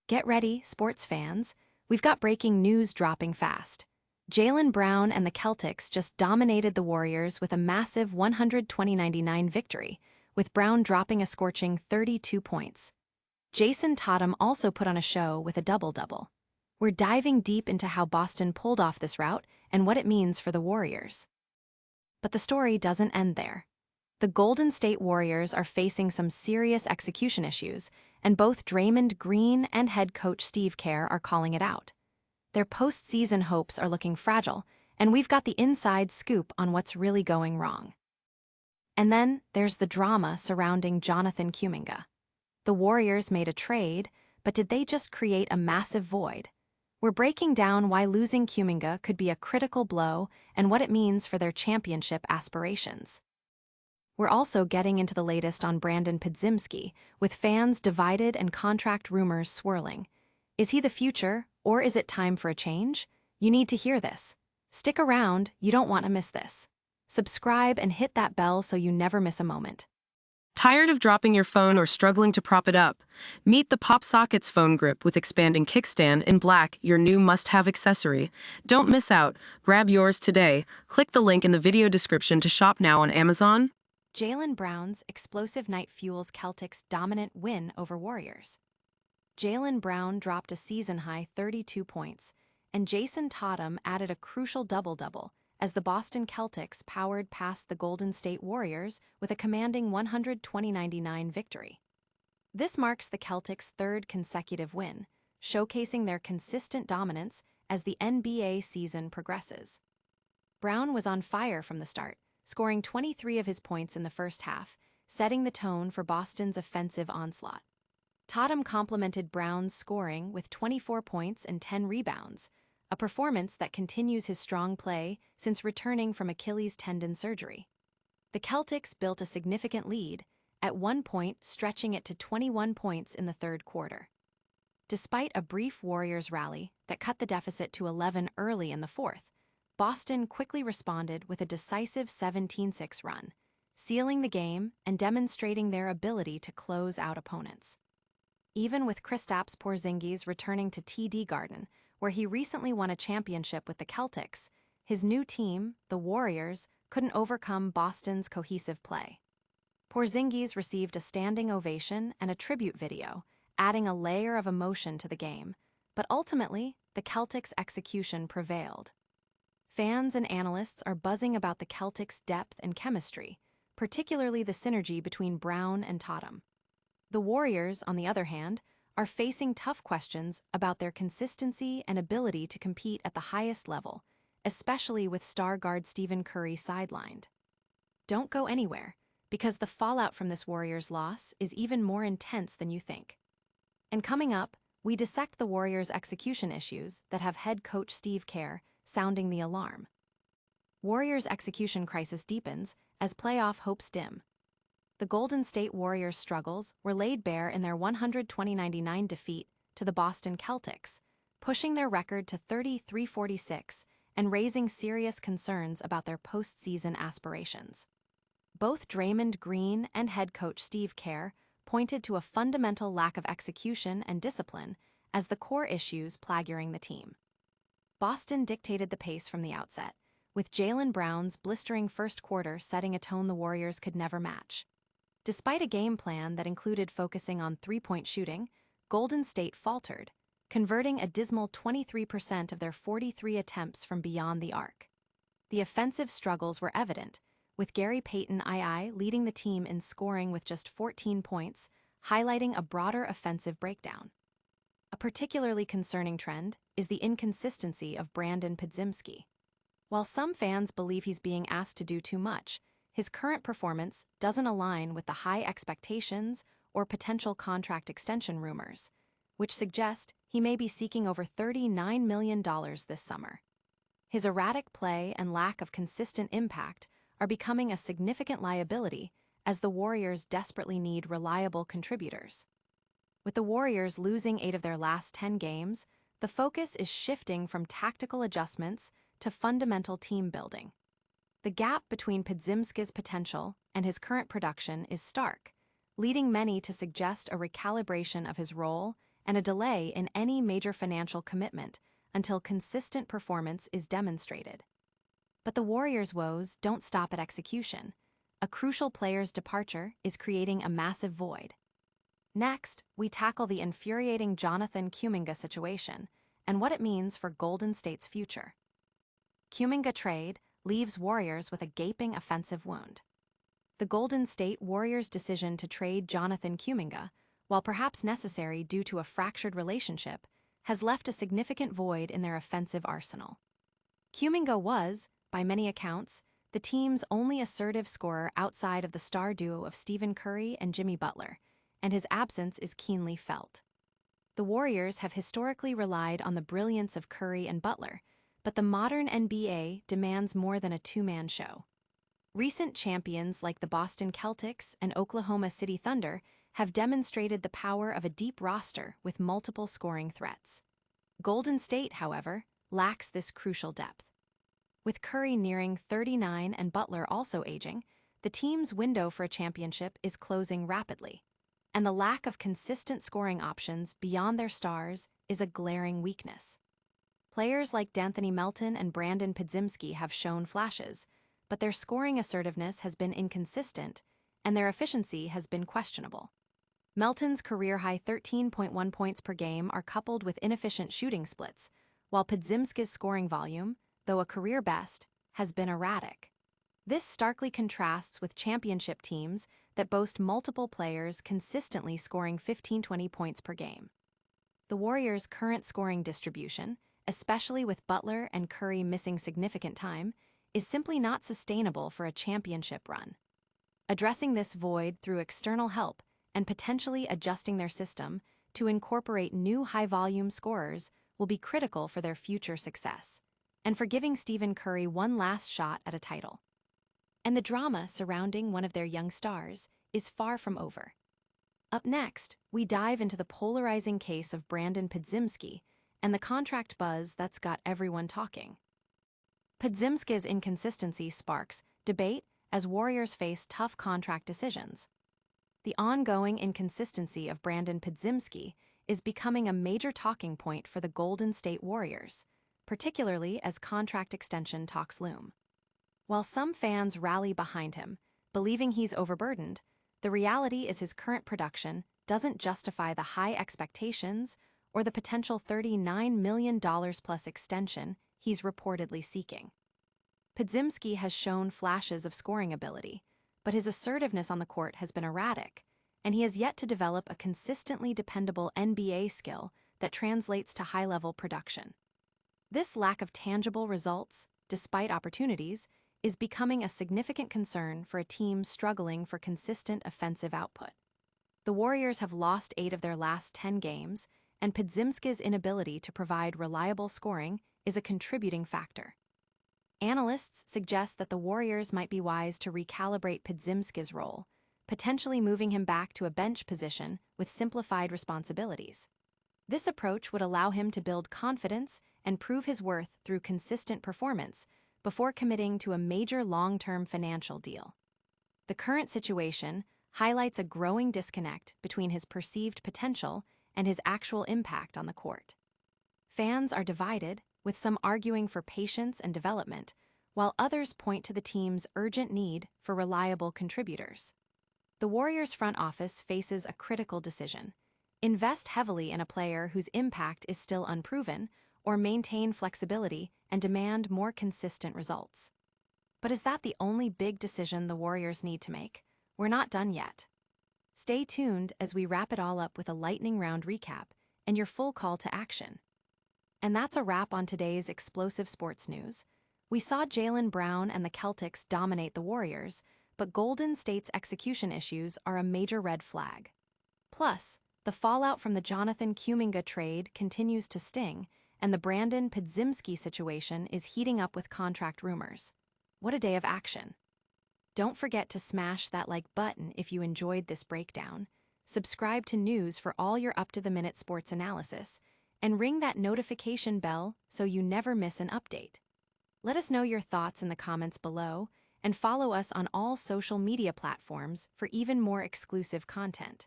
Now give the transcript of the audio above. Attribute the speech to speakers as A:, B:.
A: Get ready, sports fans. We've got breaking news dropping fast. Jaylen Brown and the Celtics just dominated the Warriors with a massive 120-99 victory, with Brown dropping a scorching 32 points. Jayson Tatum also put on a show with a double-double. We're diving deep into how Boston pulled off this rout and what it means for the Warriors. But the story doesn't end there. The Golden State Warriors are facing some serious execution issues, and both Draymond Green and head coach Steve Kerr are calling it out. Their postseason hopes are looking fragile, and we've got the inside scoop on what's really going wrong. And then there's the drama surrounding Jonathan Kuminga. The Warriors made a trade, but did they just create a massive void? We're breaking down why losing Kuminga could be a critical blow and what it means for their championship aspirations. We're also getting into the latest on Brandin Podziemski, with fans divided and contract rumors swirling. Is he the future, or is it time for a change? You need to hear this. Stick around, you don't want to miss this. Subscribe and hit that bell so you never miss a moment.
B: Tired of dropping your phone or struggling to prop it up? Meet the PopSockets phone grip with expanding kickstand in black, your new must-have accessory. Don't miss out. Grab yours today. Click the link in the video description to shop now on Amazon.
A: Jaylen Brown's explosive night fuels Celtics' dominant win over Warriors. Jaylen Brown dropped a season-high 32 points, and Jayson Tatum added a crucial double-double as the Boston Celtics powered past the Golden State Warriors with a commanding 120-99 victory. This marks the Celtics' third consecutive win, showcasing their consistent dominance as the NBA season progresses. Brown was on fire from the start, scoring 23 of his points in the first half, setting the tone for Boston's offensive onslaught. Tatum complemented Brown's scoring with 24 points and 10 rebounds, a performance that continues his strong play since returning from Achilles tendon surgery. The Celtics built a significant lead, at one point stretching it to 21 points in the third quarter. Despite a brief Warriors rally that cut the deficit to 11 early in the fourth, Boston quickly responded with a decisive 17-6 run, sealing the game and demonstrating their ability to close out opponents. Even with Kristaps Porzingis returning to TD Garden, where he recently won a championship with the Celtics, his new team, the Warriors, couldn't overcome Boston's cohesive play. Porzingis received a standing ovation and a tribute video, adding a layer of emotion to the game, but ultimately, the Celtics' execution prevailed. Fans and analysts are buzzing about the Celtics' depth and chemistry, particularly the synergy between Brown and Tatum. The Warriors, on the other hand, are facing tough questions about their consistency and ability to compete at the highest level, especially with star guard Stephen Curry sidelined. Don't go anywhere, because the fallout from this Warriors loss is even more intense than you think. And coming up, we dissect the Warriors' execution issues that have head coach Steve Kerr sounding the alarm. Warriors' execution crisis deepens as playoff hopes dim. The Golden State Warriors' struggles were laid bare in their 120-99 defeat to the Boston Celtics, pushing their record to 33-46 and raising serious concerns about their postseason aspirations. Both Draymond Green and head coach Steve Kerr pointed to a fundamental lack of execution and discipline as the core issues plaguing the team. Boston dictated the pace from the outset, with Jaylen Brown's blistering first quarter setting a tone the Warriors could never match. Despite a game plan that included focusing on three-point shooting, Golden State faltered, converting a dismal 23% of their 43 attempts from beyond the arc. The offensive struggles were evident, with Gary Payton II leading the team in scoring with just 14 points, highlighting a broader offensive breakdown. A particularly concerning trend is the inconsistency of Brandin Podziemski. While some fans believe he's being asked to do too much, his current performance doesn't align with the high expectations or potential contract extension rumors, which suggest he may be seeking over $39 million this summer. His erratic play and lack of consistent impact are becoming a significant liability as the Warriors desperately need reliable contributors. With the Warriors losing 8 of their last 10 games, the focus is shifting from tactical adjustments to fundamental team building. The gap between Podziemski's potential and his current production is stark, leading many to suggest a recalibration of his role and a delay in any major financial commitment until consistent performance is demonstrated. But the Warriors' woes don't stop at execution. A crucial player's departure is creating a massive void. Next, we tackle the infuriating Jonathan Kuminga situation and what it means for Golden State's future. Kuminga trade leaves Warriors with a gaping offensive wound. The Golden State Warriors' decision to trade Jonathan Kuminga, while perhaps necessary due to a fractured relationship, has left a significant void in their offensive arsenal. Kuminga was, by many accounts, the team's only assertive scorer outside of the star duo of Stephen Curry and Jimmy Butler, and his absence is keenly felt. The Warriors have historically relied on the brilliance of Curry and Butler, but the modern NBA demands more than a two-man show. Recent champions like the Boston Celtics and Oklahoma City Thunder have demonstrated the power of a deep roster with multiple scoring threats. Golden State, however, lacks this crucial depth. With Curry nearing 39 and Butler also aging, the team's window for a championship is closing rapidly, and the lack of consistent scoring options beyond their stars is a glaring weakness. Players like D'Anthony Melton and Brandin Podziemski have shown flashes, but their scoring assertiveness has been inconsistent, and their efficiency has been questionable. Melton's career-high 13.1 points per game are coupled with inefficient shooting splits, while Podziemski's scoring volume, though a career best, has been erratic. This starkly contrasts with championship teams that boast multiple players consistently scoring 15-20 points per game. The Warriors' current scoring distribution, especially with Butler and Curry missing significant time, is simply not sustainable for a championship run. Addressing this void through external help and potentially adjusting their system to incorporate new high-volume scorers will be critical for their future success, and for giving Stephen Curry one last shot at a title. And the drama surrounding one of their young stars is far from over. Up next, we dive into the polarizing case of Brandin Podziemski and the contract buzz that's got everyone talking. Podziemski's inconsistency sparks debate as Warriors face tough contract decisions. The ongoing inconsistency of Brandin Podziemski is becoming a major talking point for the Golden State Warriors, particularly as contract extension talks loom. While some fans rally behind him, believing he's overburdened, the reality is his current production doesn't justify the high expectations or the potential $39 million plus extension he's reportedly seeking. Podziemski has shown flashes of scoring ability, but his assertiveness on the court has been erratic, and he has yet to develop a consistently dependable NBA skill that translates to high-level production. This lack of tangible results, despite opportunities, is becoming a significant concern for a team struggling for consistent offensive output. The Warriors have lost 8 of their last 10 games, and Podziemski's inability to provide reliable scoring is a contributing factor. Analysts suggest that the Warriors might be wise to recalibrate Podziemski's role, potentially moving him back to a bench position with simplified responsibilities. This approach would allow him to build confidence and prove his worth through consistent performance before committing to a major long-term financial deal. The current situation highlights a growing disconnect between his perceived potential and his actual impact on the court. Fans are divided, with some arguing for patience and development, while others point to the team's urgent need for reliable contributors. The Warriors' front office faces a critical decision: invest heavily in a player whose impact is still unproven, or maintain flexibility and demand more consistent results. But is that the only big decision the Warriors need to make? We're not done yet. Stay tuned as we wrap it all up with a lightning round recap and your full call to action. And that's a wrap on today's explosive sports news. We saw Jaylen Brown and the Celtics dominate the Warriors, but Golden State's execution issues are a major red flag. Plus, the fallout from the Jonathan Kuminga trade continues to sting, and the Brandin Podziemski situation is heating up with contract rumors. What a day of action. Don't forget to smash that like button if you enjoyed this breakdown, subscribe to news for all your up-to-the-minute sports analysis, and ring that notification bell so you never miss an update. Let us know your thoughts in the comments below, and follow us on all social media platforms for even more exclusive content.